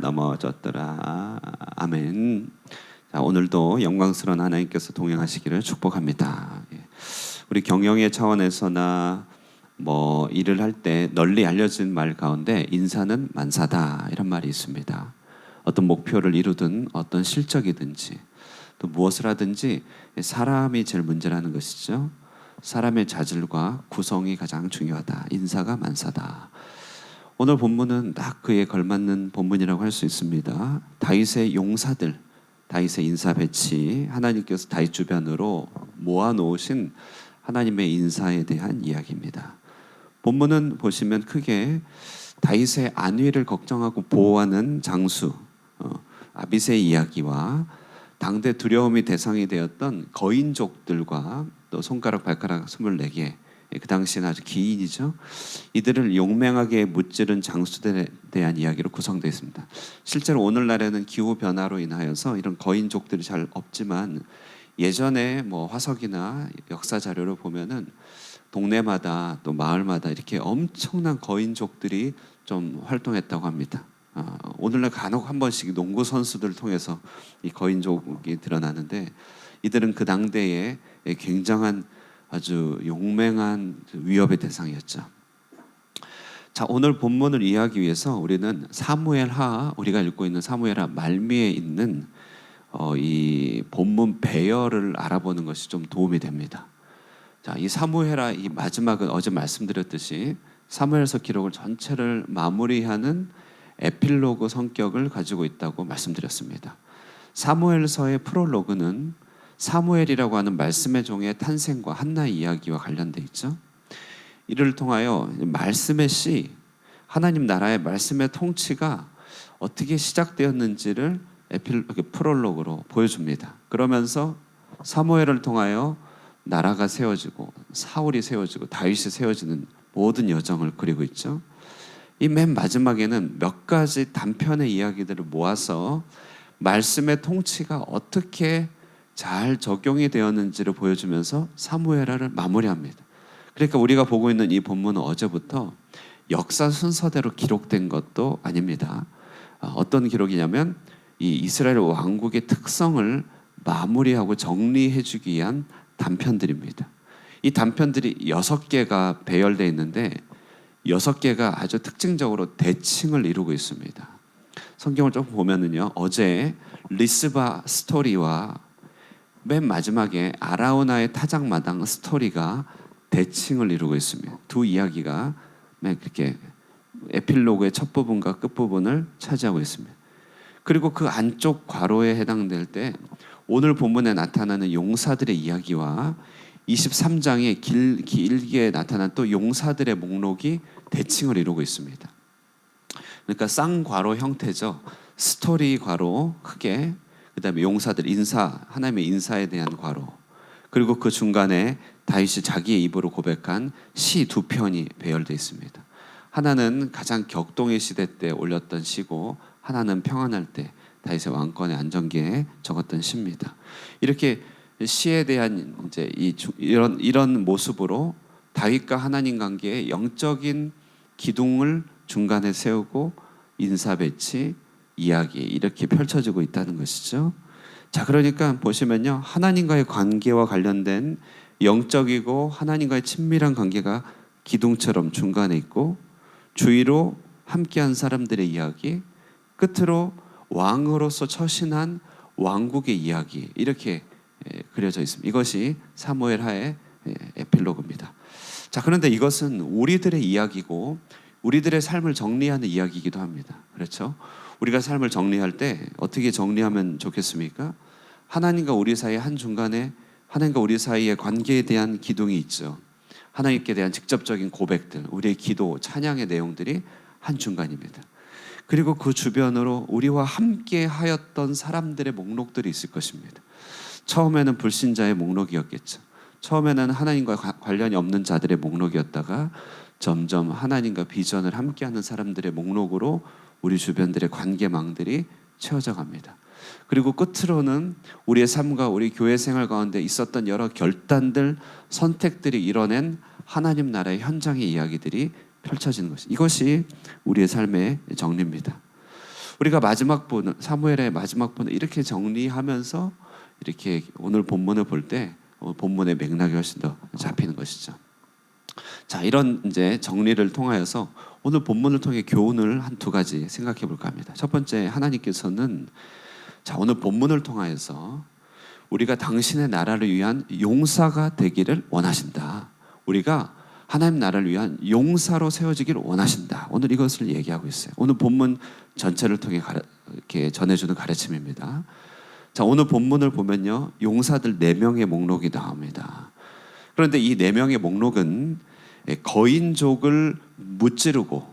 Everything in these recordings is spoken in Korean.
넘어졌더라. 아멘. 자, 오늘도 영광스러운 하나님께서 동행하시기를 축복합니다. 우리 경영의 차원에서나 일을 할 때 널리 알려진 말 가운데 인사는 만사다 이런 말이 있습니다. 어떤 목표를 이루든 어떤 실적이든지 또 무엇을 하든지 사람이 제일 문제라는 것이죠. 사람의 자질과 구성이 가장 중요하다. 인사가 만사다. 오늘 본문은 딱 그에 걸맞는 본문이라고 할 수 있습니다. 다윗의 용사들, 다윗의 인사 배치, 하나님께서 다윗 주변으로 모아놓으신 하나님의 인사에 대한 이야기입니다. 본문은 보시면 크게 다윗의 안위를 걱정하고 보호하는 장수 아비새의 이야기와 당대 두려움이 대상이 되었던 거인족들과 또 손가락 발가락 24개, 그 당시는 아주 기인이죠. 이들을 용맹하게 무찌른 장수들에 대한 이야기로 구성되어 있습니다. 실제로 오늘날에는 기후 변화로 인하여서 이런 거인족들이 잘 없지만 예전에 화석이나 역사 자료를 보면은 동네마다 또 마을마다 이렇게 엄청난 거인족들이 좀 활동했다고 합니다. 오늘날 간혹 한 번씩 농구 선수들을 통해서 이 거인족이 드러나는데 이들은 그 당대에 굉장한 아주 용맹한 위협의 대상이었죠. 자, 오늘 본문을 이해하기 위해서 우리는 사무엘하, 우리가 읽고 있는 사무엘하 말미에 있는 이 본문 배열을 알아보는 것이 좀 도움이 됩니다. 자, 이 사무엘하 이 마지막은 어제 말씀드렸듯이 사무엘서 기록을 전체를 마무리하는 에필로그 성격을 가지고 있다고 말씀드렸습니다. 사무엘서의 프롤로그는 사무엘이라고 하는 말씀의 종의 탄생과 한나의 이야기와 관련돼 있죠. 이를 통하여 말씀의 씨, 하나님 나라의 말씀의 통치가 어떻게 시작되었는지를 프롤로그로 보여줍니다. 그러면서 사무엘을 통하여 나라가 세워지고 사울이 세워지고 다윗이 세워지는 모든 여정을 그리고 있죠. 이 맨 마지막에는 몇 가지 단편의 이야기들을 모아서 말씀의 통치가 어떻게 잘 적용이 되었는지를 보여주면서 사무엘하를 마무리합니다. 그러니까 우리가 보고 있는 이 본문은 어제부터 역사 순서대로 기록된 것도 아닙니다. 어떤 기록이냐면 이 이스라엘 왕국의 특성을 마무리하고 정리해주기 위한 단편들입니다. 이 단편들이 6개가 배열되어 있는데 6개가 아주 특징적으로 대칭을 이루고 있습니다. 성경을 조금 보면은요, 어제 리스바 스토리와 맨 마지막에 아라우나의 타작마당 스토리가 대칭을 이루고 있습니다. 두 이야기가 그렇게 에필로그의 첫 부분과 끝 부분을 차지하고 있습니다. 그리고 그 안쪽 괄호에 해당될 때 오늘 본문에 나타나는 용사들의 이야기와 23장에 길게 나타난 또 용사들의 목록이 대칭을 이루고 있습니다. 그러니까 쌍괄호 형태죠. 스토리 괄호 크게, 그 다음에 용사들 인사, 하나님의 인사에 대한 괄호, 그리고 그 중간에 다윗이 자기의 입으로 고백한 시 2편이 배열되어 있습니다. 하나는 가장 격동의 시대 때 올렸던 시고 하나는 평안할 때 다윗의 왕권의 안정기에 적었던 시입니다. 이렇게 시에 대한 이제 이런 모습으로 다윗과 하나님 관계의 영적인 기둥을 중간에 세우고 인사 배치, 이야기 이렇게 펼쳐지고 있다는 것이죠. 자, 그러니까 보시면요, 하나님과의 관계와 관련된 영적이고 하나님과의 친밀한 관계가 기둥처럼 중간에 있고 주위로 함께한 사람들의 이야기, 끝으로 왕으로서 처신한 왕국의 이야기 이렇게 그려져 있습니다. 이것이 사무엘하의 에필로그입니다. 자, 그런데 이것은 우리들의 이야기고 우리들의 삶을 정리하는 이야기이기도 합니다. 그렇죠? 우리가 삶을 정리할 때 어떻게 정리하면 좋겠습니까? 하나님과 우리 사이의 한중간에 하나님과 우리 사이의 관계에 대한 기둥이 있죠. 하나님께 대한 직접적인 고백들, 우리의 기도, 찬양의 내용들이 한중간입니다. 그리고 그 주변으로 우리와 함께 하였던 사람들의 목록들이 있을 것입니다. 처음에는 불신자의 목록이었겠죠. 처음에는 하나님과 관련이 없는 자들의 목록이었다가 점점 하나님과 비전을 함께하는 사람들의 목록으로 우리 주변들의 관계망들이 채워져 갑니다. 그리고 끝으로는 우리의 삶과 우리 교회 생활 가운데 있었던 여러 결단들, 선택들이 이뤄낸 하나님 나라의 현장의 이야기들이 펼쳐지는 것이, 이것이 우리의 삶의 정리입니다. 우리가 마지막 본 사무엘의 마지막 본을 이렇게 정리하면서 이렇게 오늘 본문을 볼 때 본문의 맥락이 훨씬 더 잡히는 것이죠. 자, 이런 이제 정리를 통하여서 오늘 본문을 통해 교훈을 한 두 가지 생각해 볼까 합니다. 첫 번째, 하나님께서는 자, 오늘 본문을 통하여서 우리가 당신의 나라를 위한 용사가 되기를 원하신다. 우리가 하나님 나라를 위한 용사로 세워지기를 원하신다. 오늘 이것을 얘기하고 있어요. 오늘 본문 전체를 통해 이렇게 전해주는 가르침입니다. 자, 오늘 본문을 보면요, 용사들 4명의 목록이 나옵니다. 그런데 이 4명의 목록은 거인족을 무찌르고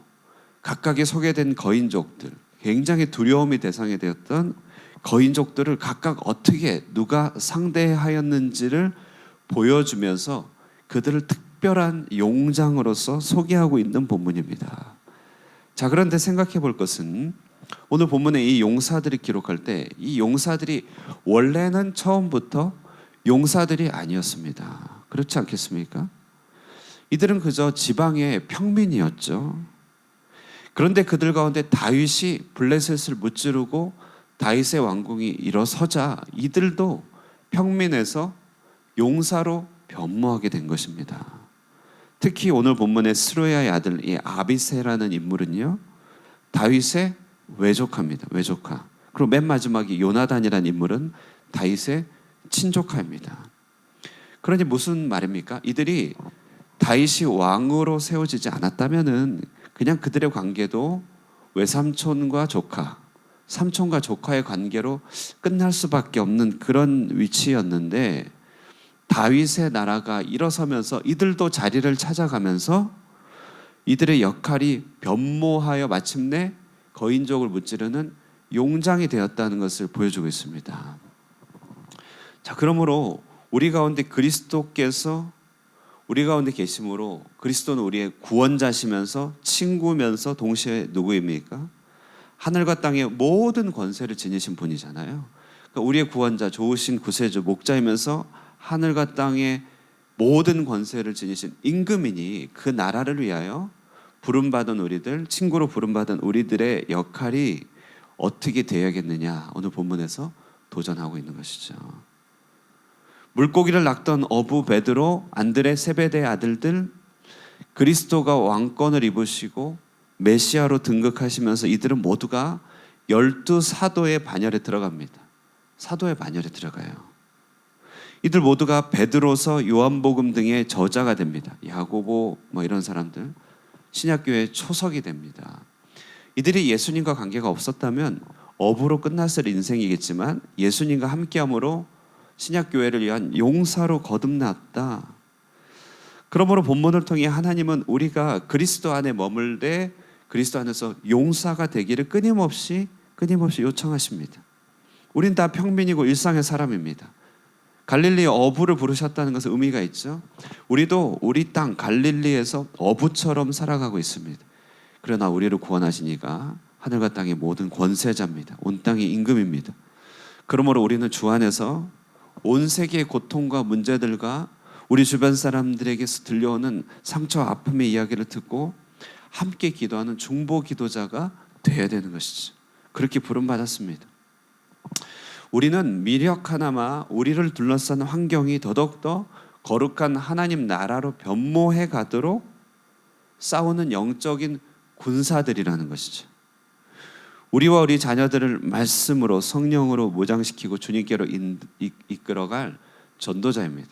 각각의 소개된 거인족들, 굉장히 두려움이 대상이 되었던 거인족들을 각각 어떻게 누가 상대하였는지를 보여주면서 그들을 특별한 용장으로서 소개하고 있는 본문입니다. 자, 그런데 생각해 볼 것은 오늘 본문에 이 용사들이 기록할 때 이 용사들이 원래는 처음부터 용사들이 아니었습니다. 그렇지 않겠습니까? 이들은 그저 지방의 평민이었죠. 그런데 그들 가운데 다윗이 블레셋을 무찌르고 다윗의 왕궁이 일어서자 이들도 평민에서 용사로 변모하게 된 것입니다. 특히 오늘 본문의 스루야의 아들 이 아비새라는 인물은요, 다윗의 외조카입니다. 외조카. 그리고 맨 마지막이 요나단이라는 인물은 다윗의 친조카입니다. 그러니 무슨 말입니까? 이들이 다윗이 왕으로 세워지지 않았다면은 그냥 그들의 관계도 외삼촌과 조카, 삼촌과 조카의 관계로 끝날 수밖에 없는 그런 위치였는데, 다윗의 나라가 일어서면서 이들도 자리를 찾아가면서 이들의 역할이 변모하여 마침내 거인족을 무찌르는 용장이 되었다는 것을 보여주고 있습니다. 자, 그러므로 우리 가운데 그리스도께서 우리 가운데 계심으로 그리스도는 우리의 구원자시면서 친구면서 동시에 누구입니까? 하늘과 땅의 모든 권세를 지니신 분이잖아요. 그러니까 우리의 구원자, 좋으신 구세주, 목자이면서 하늘과 땅의 모든 권세를 지니신 임금이니 그 나라를 위하여 부름받은 우리들, 친구로 부름받은 우리들의 역할이 어떻게 되어야겠느냐, 오늘 본문에서 도전하고 있는 것이죠. 물고기를 낚던 어부 베드로, 안드레, 세베대의 아들들, 그리스도가 왕권을 입으시고 메시아로 등극하시면서 이들은 모두가 12사도의 반열에 들어갑니다. 사도의 반열에 들어가요. 이들 모두가 베드로서, 요한복음 등의 저자가 됩니다. 야고보 이런 사람들, 신약교회의 초석이 됩니다. 이들이 예수님과 관계가 없었다면 어부로 끝났을 인생이겠지만 예수님과 함께함으로 신약교회를 위한 용사로 거듭났다. 그러므로 본문을 통해 하나님은 우리가 그리스도 안에 머물되 그리스도 안에서 용사가 되기를 끊임없이 요청하십니다. 우린 다 평민이고 일상의 사람입니다. 갈릴리 어부를 부르셨다는 것은 의미가 있죠. 우리도 우리 땅 갈릴리에서 어부처럼 살아가고 있습니다. 그러나 우리를 구원하신 이가 하늘과 땅의 모든 권세자입니다. 온 땅의 임금입니다. 그러므로 우리는 주 안에서 온 세계의 고통과 문제들과 우리 주변 사람들에게서 들려오는 상처와 아픔의 이야기를 듣고 함께 기도하는 중보 기도자가 되어야 되는 것이죠. 그렇게 부름받았습니다. 우리는 미력 하나마 우리를 둘러싼 환경이 더더욱더 거룩한 하나님 나라로 변모해 가도록 싸우는 영적인 군사들이라는 것이죠. 우리와 우리 자녀들을 말씀으로 성령으로 모장시키고 주님께로 이끌어갈 전도자입니다.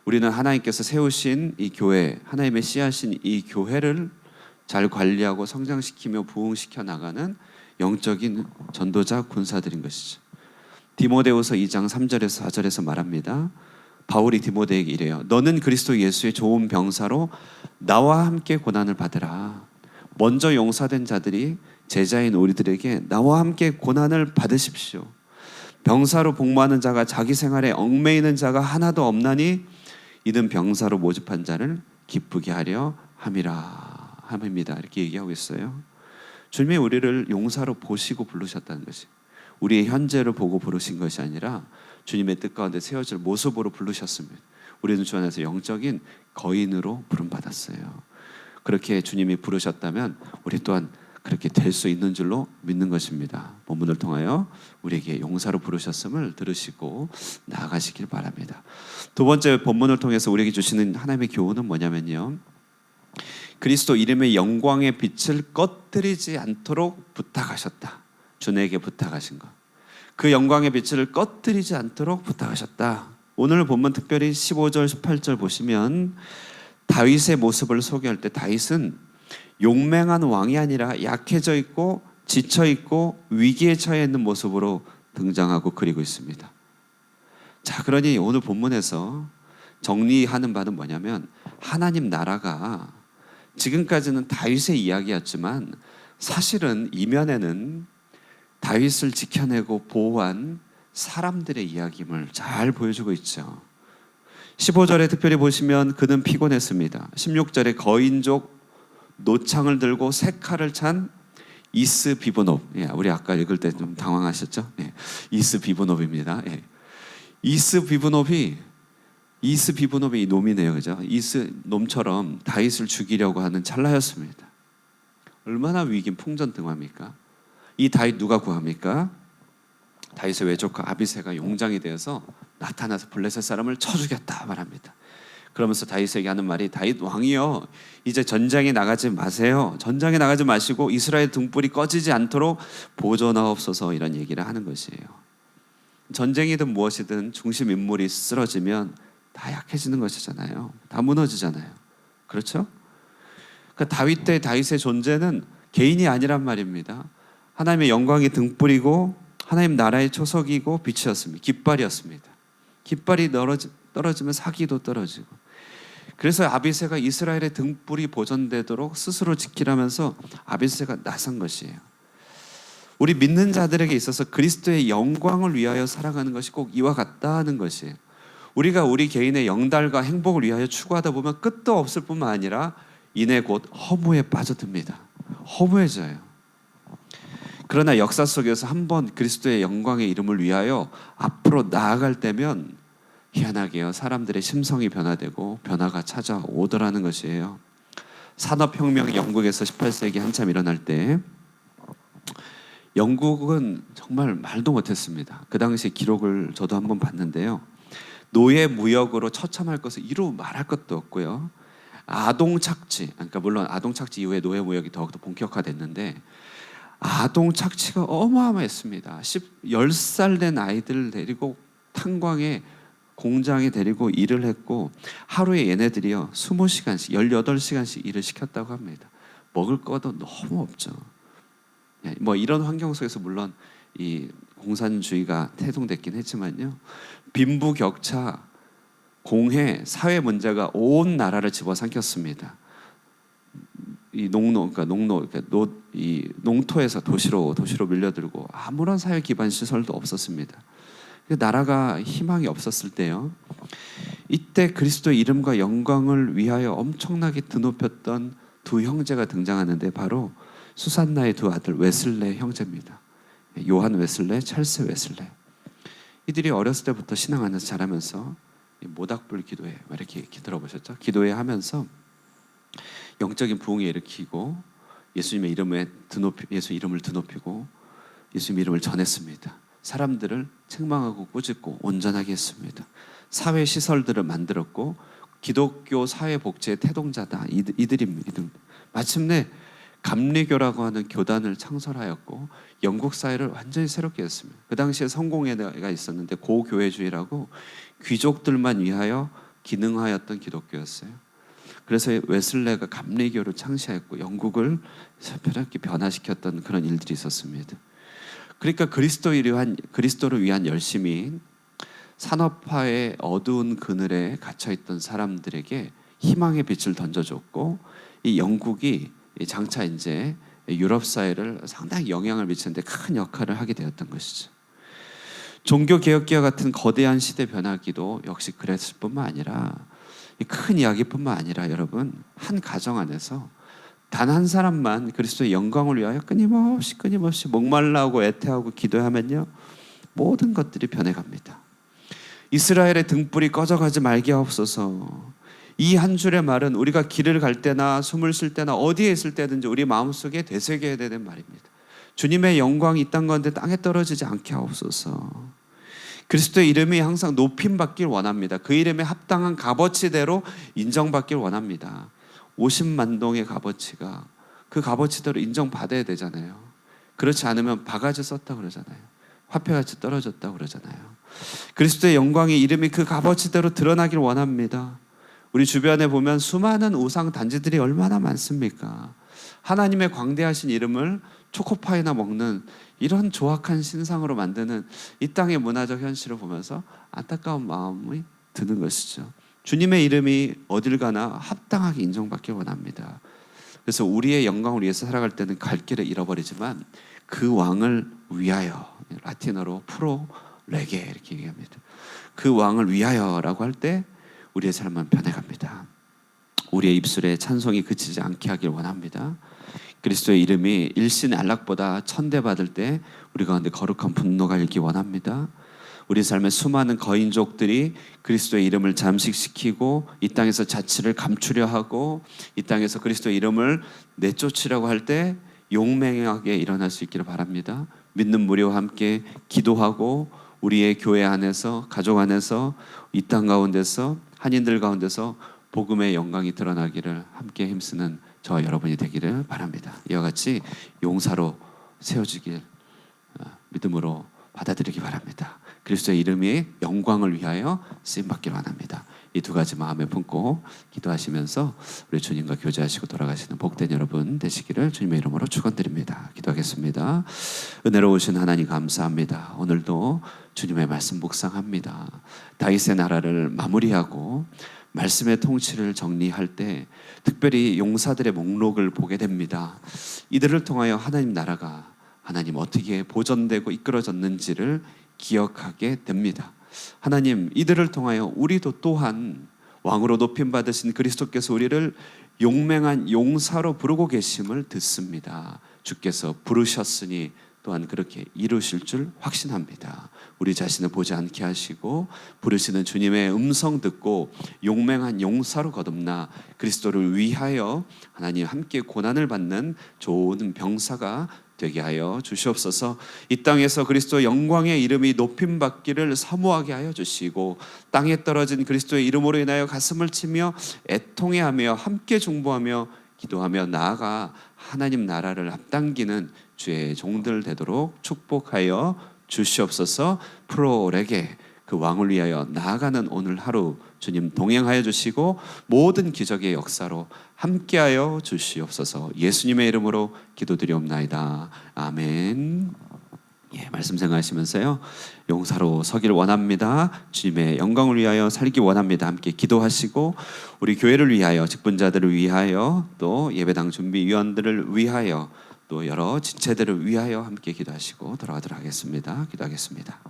우리는 하나님께서 세우신 이 교회, 하나님의 씨앗인 이 교회를 잘 관리하고 성장시키며 부흥시켜 나가는 영적인 전도자 군사들인 것이죠. 디모데후서 2장 3절에서 4절에서 말합니다. 바울이 디모데에게 이래요. 너는 그리스도 예수의 좋은 병사로 나와 함께 고난을 받으라. 먼저 용사된 자들이 제자인 우리들에게 나와 함께 고난을 받으십시오. 병사로 복무하는 자가 자기 생활에 얽매이는 자가 하나도 없나니 이는 병사로 모집한 자를 기쁘게 하려 함입니다. 이렇게 얘기하고 있어요. 주님이 우리를 용사로 보시고 부르셨다는 것이, 우리의 현재를 보고 부르신 것이 아니라 주님의 뜻 가운데 세워질 모습으로 부르셨습니다. 우리는 주 안에서 영적인 거인으로 부름받았어요. 그렇게 주님이 부르셨다면 우리 또한 그렇게 될 수 있는 줄로 믿는 것입니다. 본문을 통하여 우리에게 용사로 부르셨음을 들으시고 나아가시길 바랍니다. 두 번째, 본문을 통해서 우리에게 주시는 하나님의 교훈은 뭐냐면요, 그리스도 이름의 영광의 빛을 꺼뜨리지 않도록 부탁하셨다. 주님에게 부탁하신 것, 그 영광의 빛을 꺼뜨리지 않도록 부탁하셨다. 오늘 본문 특별히 15절 18절 보시면 다윗의 모습을 소개할 때 다윗은 용맹한 왕이 아니라 약해져 있고 지쳐 있고 위기에 처해 있는 모습으로 등장하고 그리고 있습니다. 자, 그러니 오늘 본문에서 정리하는 바는 뭐냐면, 하나님 나라가 지금까지는 다윗의 이야기였지만 사실은 이면에는 다윗을 지켜내고 보호한 사람들의 이야기임을 잘 보여주고 있죠. 15절에 특별히 보시면 그는 피곤했습니다. 16절에 거인족 노창을 들고 세 칼을 찬 이스비브노b, 우리 아까 읽을 때 좀 당황하셨죠? 이스비브노b입니다. 이스비브노b이 이 놈이네요, 그죠? 놈처럼 다윗을 죽이려고 하는 찰나였습니다. 얼마나 위긴 풍전등화입니까? 이 다윗 누가 구합니까? 다윗의 외조카 아비새가 용장이 되어서 나타나서 블레셋 사람을 쳐 죽였다 말합니다. 그러면서 다윗에게 하는 말이, 다윗 왕이여, 이제 전장에 나가지 마세요. 전장에 나가지 마시고 이스라엘 등불이 꺼지지 않도록 보존하옵소서, 이런 얘기를 하는 것이에요. 전쟁이든 무엇이든 중심 인물이 쓰러지면 다 약해지는 것이잖아요. 다 무너지잖아요. 그렇죠? 그러니까 다윗 때 다윗의 존재는 개인이 아니란 말입니다. 하나님의 영광이 등불이고 하나님 나라의 초석이고 빛이었습니다. 깃발이었습니다. 깃발이 떨어지면 사기도 떨어지고. 그래서 아비새가 이스라엘의 등불이 보존되도록 스스로 지키라면서 아비새가 나선 것이에요. 우리 믿는 자들에게 있어서 그리스도의 영광을 위하여 살아가는 것이 꼭 이와 같다는 것이에요. 우리가 우리 개인의 영달과 행복을 위하여 추구하다 보면 끝도 없을 뿐만 아니라 이내 곧 허무에 빠져듭니다. 허무해져요. 그러나 역사 속에서 한번 그리스도의 영광의 이름을 위하여 앞으로 나아갈 때면 희한하게요, 사람들의 심성이 변화되고 변화가 찾아오더라는 것이에요. 산업혁명이 영국에서 18세기 한참 일어날 때 영국은 정말 말도 못했습니다. 그 당시 기록을 저도 한번 봤는데요, 노예 무역으로 처참할 것을 이루 말할 것도 없고요, 아동 착취, 그러니까 물론 아동 착취 이후에 노예 무역이 더욱더 본격화됐는데 아동 착취가 어마어마했습니다. 10살 된 아이들을 데리고 탄광에 공장에 데리고 일을 했고 하루에 얘네들이요 20시간씩 18시간씩 일을 시켰다고 합니다. 먹을 것도 너무 없죠. 뭐 이런 환경 속에서 물론 이 공산주의가 태동됐긴 했지만요, 빈부격차, 공해, 사회 문제가 온 나라를 집어삼켰습니다. 이 농토에서 도시로 밀려들고 아무런 사회 기반 시설도 없었습니다. 나라가 희망이 없었을 때요, 이때 그리스도의 이름과 영광을 위하여 엄청나게 드높였던 두 형제가 등장하는데 바로 수산나의 두 아들 웨슬레 형제입니다. 요한 웨슬레, 찰스 웨슬레. 이들이 어렸을 때부터 신앙 안에서 자라면서 모닥불 기도회, 이렇게 들어보셨죠? 기도회 하면서 영적인 부흥을 일으키고 예수님의 예수 이름을 드높이고 예수님의 이름을 전했습니다. 사람들을 책망하고 꾸짖고 온전하게 했습니다. 사회 시설들을 만들었고 기독교 사회 복지의 태동자다, 이들입니다. 마침내 감리교라고 하는 교단을 창설하였고 영국 사회를 완전히 새롭게 했습니다. 그 당시에 성공회가 있었는데 고교회주의라고 귀족들만 위하여 기능하였던 기독교였어요. 그래서 웨슬레가 감리교를 창시했고 영국을 새롭게 변화시켰던 그런 일들이 있었습니다. 그러니까 그리스도를 위한 열심이 산업화의 어두운 그늘에 갇혀있던 사람들에게 희망의 빛을 던져줬고, 이 영국이 장차 이제 유럽 사회를 상당히 영향을 미치는데 큰 역할을 하게 되었던 것이죠. 종교개혁기와 같은 거대한 시대 변화기도 역시 그랬을 뿐만 아니라, 큰 이야기뿐만 아니라 여러분, 한 가정 안에서 단 한 사람만 그리스도의 영광을 위하여 끊임없이 목말라하고 애태하고 기도하면요, 모든 것들이 변해갑니다. 이스라엘의 등불이 꺼져가지 말게 하옵소서. 이 한 줄의 말은 우리가 길을 갈 때나 숨을 쉴 때나 어디에 있을 때든지 우리 마음속에 되새겨야 되는 말입니다. 주님의 영광이 이 땅 가운데 땅에 떨어지지 않게 하옵소서. 그리스도의 이름이 항상 높임받길 원합니다. 그 이름에 합당한 값어치대로 인정받길 원합니다. 50만 동의 값어치가 그 값어치대로 인정받아야 되잖아요. 그렇지 않으면 바가지 썼다 그러잖아요. 화폐같이 떨어졌다 그러잖아요. 그리스도의 영광의 이름이 그 값어치대로 드러나길 원합니다. 우리 주변에 보면 수많은 우상 단지들이 얼마나 많습니까? 하나님의 광대하신 이름을 초코파이나 먹는 이런 조악한 신상으로 만드는 이 땅의 문화적 현실을 보면서 안타까운 마음이 드는 것이죠. 주님의 이름이 어딜 가나 합당하게 인정받길 원합니다. 그래서 우리의 영광을 위해서 살아갈 때는 갈 길을 잃어버리지만 그 왕을 위하여, 라틴어로 프로 레게 이렇게 얘기합니다. 그 왕을 위하여라고 할 때 우리의 삶은 변해갑니다. 우리의 입술에 찬송이 그치지 않게 하길 원합니다. 그리스도의 이름이 일신의 안락보다 천대받을 때 우리 가운데 거룩한 분노가 일기 원합니다. 우리 삶의 수많은 거인족들이 그리스도의 이름을 잠식시키고 이 땅에서 자치를 감추려 하고 이 땅에서 그리스도의 이름을 내쫓으려고 할 때 용맹하게 일어날 수 있기를 바랍니다. 믿는 무리와 함께 기도하고 우리의 교회 안에서, 가족 안에서, 이 땅 가운데서, 한인들 가운데서 복음의 영광이 드러나기를 함께 힘쓰는 저와 여러분이 되기를 바랍니다. 이와 같이 용사로 세워지길 믿음으로 받아들이기 바랍니다. 그리스도의 이름이 영광을 위하여 쓰임받기를 원합니다. 이 두 가지 마음에 품고 기도하시면서 우리 주님과 교제하시고 돌아가시는 복된 여러분 되시기를 주님의 이름으로 축원드립니다. 기도하겠습니다. 은혜로우신 하나님 감사합니다. 오늘도 주님의 말씀 묵상합니다. 다윗의 나라를 마무리하고 말씀의 통치를 정리할 때 특별히 용사들의 목록을 보게 됩니다. 이들을 통하여 하나님 나라가 하나님 어떻게 보존되고 이끌어졌는지를 기억하게 됩니다. 하나님, 이들을 통하여 우리도 또한 왕으로 높임 받으신 그리스도께서 우리를 용맹한 용사로 부르고 계심을 듣습니다. 주께서 부르셨으니 또한 그렇게 이루실 줄 확신합니다. 우리 자신을 보지 않게 하시고 부르시는 주님의 음성 듣고 용맹한 용사로 거듭나 그리스도를 위하여 하나님 함께 고난을 받는 좋은 병사가 되게 하여 주시옵소서. 이 땅에서 그리스도 영광의 이름이 높임받기를 사모하게 하여 주시고 땅에 떨어진 그리스도의 이름으로 인하여 가슴을 치며 애통해하며 함께 중보하며 기도하며 나아가 하나님 나라를 앞당기는 주의 종들 되도록 축복하여 주시옵소서. 프로레게 그 왕을 위하여 나아가는 오늘 하루 주님 동행하여 주시고 모든 기적의 역사로 함께하여 주시옵소서. 예수님의 이름으로 기도드리옵나이다. 아멘. 말씀 생각하시면서요 용사로 서기를 원합니다. 주님의 영광을 위하여 살기 원합니다. 함께 기도하시고 우리 교회를 위하여, 직분자들을 위하여, 또 예배당 준비위원들을 위하여, 또 여러 지체들을 위하여 함께 기도하시고 돌아가도록 하겠습니다. 기도하겠습니다.